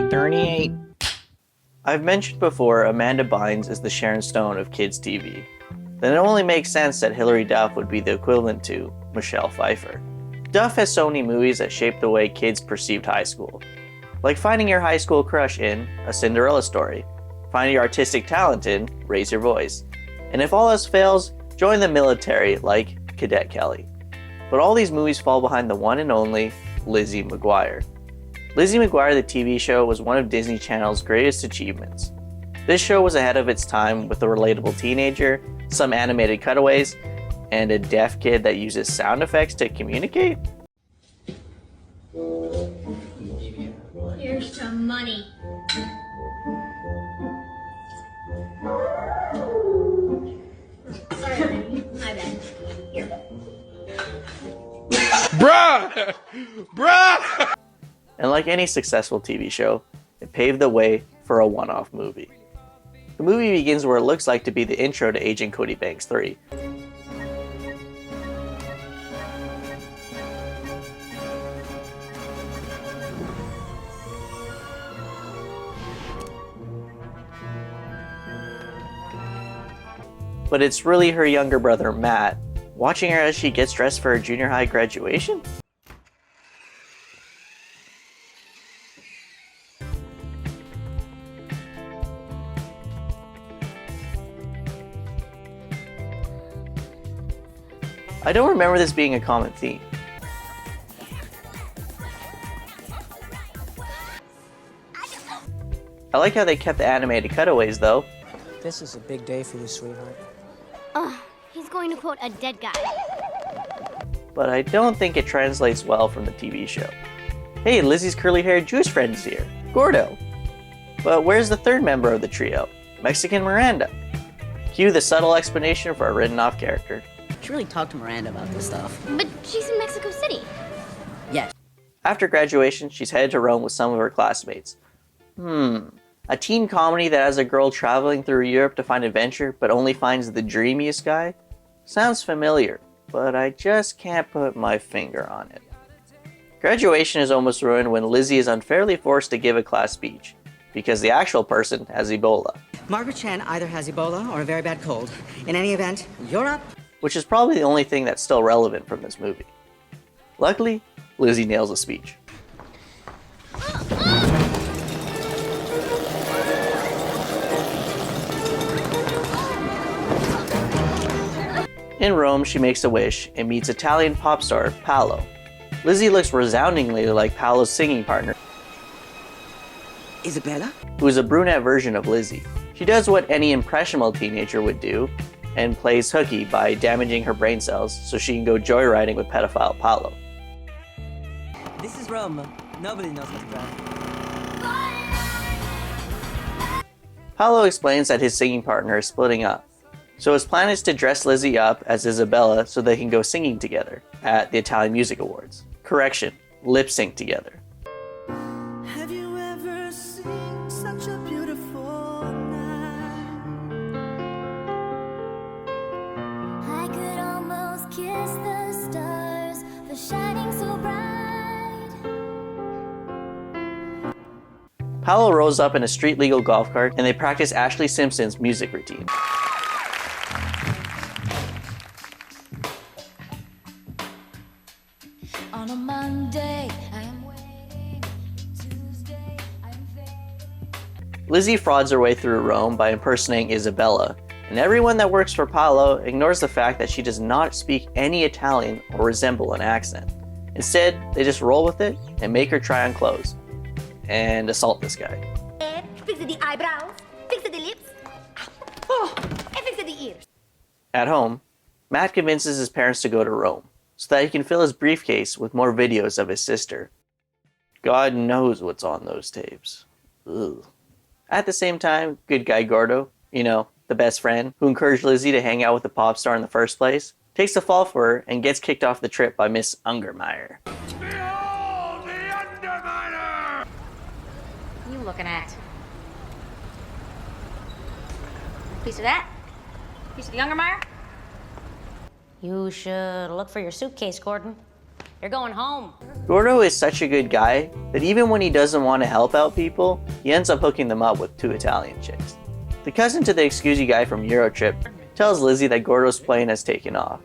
38. I've mentioned before Amanda Bynes is the Sharon Stone of kids' TV. Then it only makes sense that Hilary Duff would be the equivalent to Michelle Pfeiffer. Duff has so many movies that shape the way kids perceived high school. Like finding your high school crush in A Cinderella Story, finding your artistic talent in Raise Your Voice, and if all else fails, join the military like Cadet Kelly. But all these movies fall behind the one and only Lizzie McGuire. Lizzie McGuire the TV show was one of Disney Channel's greatest achievements. This show was ahead of its time with a relatable teenager, some animated cutaways, and a deaf kid that uses sound effects to communicate? Here's some money. Sorry, my bad. Here. Bruh! Bruh! And like any successful TV show, it paved the way for a one-off movie. The movie begins where it looks like to be the intro to Agent Cody Banks 3. But it's really her younger brother, Matt, watching her as she gets dressed for her junior high graduation? I don't remember this being a common theme. I like how they kept the animated cutaways though. This is a big day for you, sweetheart. He's going to quote a dead guy. But I don't think it translates well from the TV show. Hey, Lizzie's curly-haired Jewish friend is here, Gordo. But where's the third member of the trio, Mexican Miranda? Cue the subtle explanation for a written-off character. You should really talk to Miranda about this stuff. But she's in Mexico City. Yes. After graduation, she's headed to Rome with some of her classmates. A teen comedy that has a girl traveling through Europe to find adventure but only finds the dreamiest guy? Sounds familiar, but I just can't put my finger on it. Graduation is almost ruined when Lizzie is unfairly forced to give a class speech, because the actual person has Ebola. Margaret Chen either has Ebola or a very bad cold. In any event, you're up. Which is probably the only thing that's still relevant from this movie. Luckily, Lizzie nails a speech. In Rome, she makes a wish and meets Italian pop star Paolo. Lizzie looks resoundingly like Paolo's singing partner, Isabella? who is a brunette version of Lizzie. She does what any impressionable teenager would do and plays hooky by damaging her brain cells so she can go joyriding with pedophile Paolo. This is Rome. Nobody knows how to drive. Paolo explains that his singing partner is splitting up. So his plan is to dress Lizzie up as Isabella so they can go singing together at the Italian Music Awards. Correction, lip sync together. Have you ever seen such a beautiful night? I could almost kiss the stars for shining so bright. Paolo rolls up in a street-legal golf cart and they practice Ashley Simpson's music routine. On a Monday, I am waiting. Tuesday, I am fading. Lizzie frauds her way through Rome by impersonating Isabella, and everyone that works for Paolo ignores the fact that she does not speak any Italian or resemble an accent. Instead, they just roll with it and make her try on clothes and assault this guy. Fix the eyebrows, fix the lips, and fix the ears. At home, Matt convinces his parents to go to Rome so that he can fill his briefcase with more videos of his sister. God knows what's on those tapes. Ugh. At the same time, good guy Gordo, the best friend who encouraged Lizzie to hang out with the pop star in the first place, takes the fall for her and gets kicked off the trip by Miss Ungermeyer. Behold the Underminer! What are you looking at? Piece of that? Piece of the Ungermeyer? You should look for your suitcase, Gordon. You're going home. Gordo is such a good guy that even when he doesn't want to help out people, he ends up hooking them up with 2 Italian chicks. The cousin to the excusey guy from Eurotrip tells Lizzie that Gordo's plane has taken off.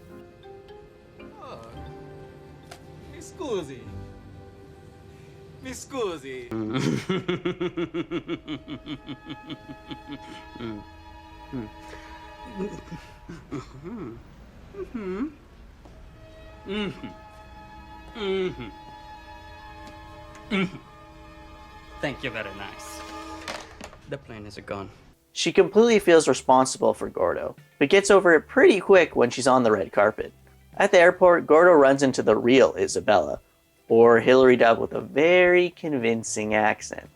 Mi scusi. Mi scusi. Thank you, very nice. The plane is gone. She completely feels responsible for Gordo, but gets over it pretty quick when she's on the red carpet. At the airport, Gordo runs into the real Isabella, or Hilary Duff with a very convincing accent.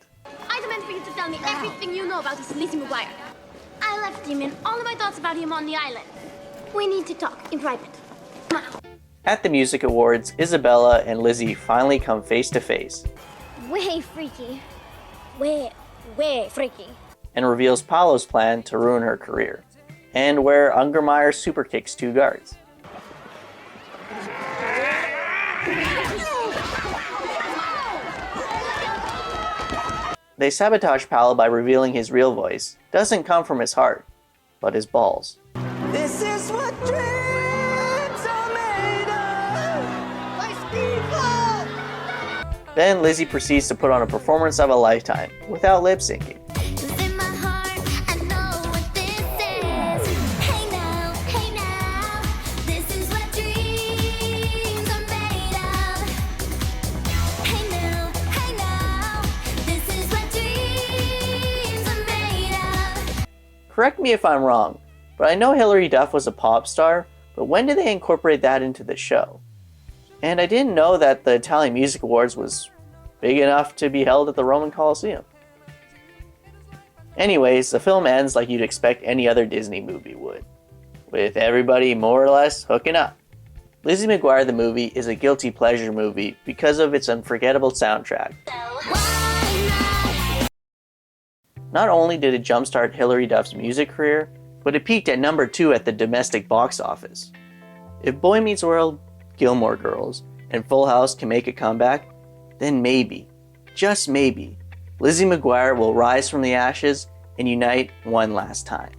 I demand for you to tell me everything you know about this Lizzie McGuire. I left him and all of my thoughts about him on the island. We need to talk in private. At the music awards, Isabella and Lizzie finally come face to face Way freaky. Way freaky. and reveals Paolo's plan to ruin her career, and where Ungermeyer super kicks 2 guards. They sabotage Paolo by revealing his real voice doesn't come from his heart, but his balls. This is what dreams are made of. Then Lizzie proceeds to put on a performance of a lifetime without lip syncing. 'Cause in my heart, I know what this is. Hey now, this is what dreams are made of. Hey now, this is what dreams are made of. Correct me if I'm wrong, but I know Hilary Duff was a pop star, but when did they incorporate that into the show? And I didn't know that the Italian Music Awards was big enough to be held at the Roman Colosseum. Anyways, the film ends like you'd expect any other Disney movie would, with everybody more or less hooking up. Lizzie McGuire the movie is a guilty pleasure movie because of its unforgettable soundtrack. Not only did it jumpstart Hilary Duff's music career, but it peaked at number 2 at the domestic box office. If Boy Meets World, Gilmore Girls, and Full House can make a comeback, then maybe, just maybe, Lizzie McGuire will rise from the ashes and unite one last time.